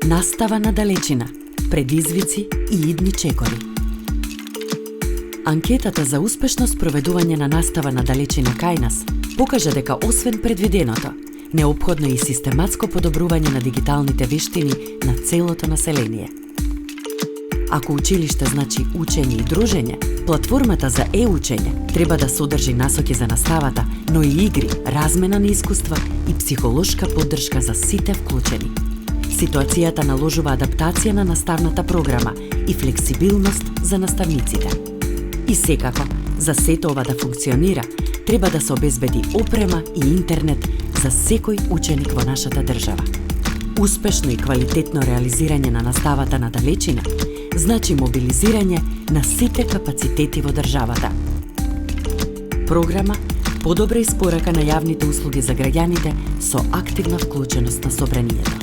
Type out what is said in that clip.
Настава на далечина, предизвици и идни чекори. Анкетата за успешно спроведување на настава на далечина кај нас покажа дека освен предвиденото, неопходно е и систематско подобрување на дигиталните вештини на целото население. Ако училиште значи учење и дружење, платформата за е-учење треба да содржи насоки за наставата, но и игри, размена на искуства и психолошка поддршка за сите вклучени. Ситуацијата наложува адаптација на наставната програма и флексибилност за наставниците. И секако, за сето ова да функционира, треба да се обезбеди опрема и интернет за секој ученик во нашата држава. Успешно и квалитетно реализирање на наставата на далечина значи мобилизирање на сите капацитети во државата. Програма подобра испорака на јавните услуги за граѓаните со активна вклученост на собранието.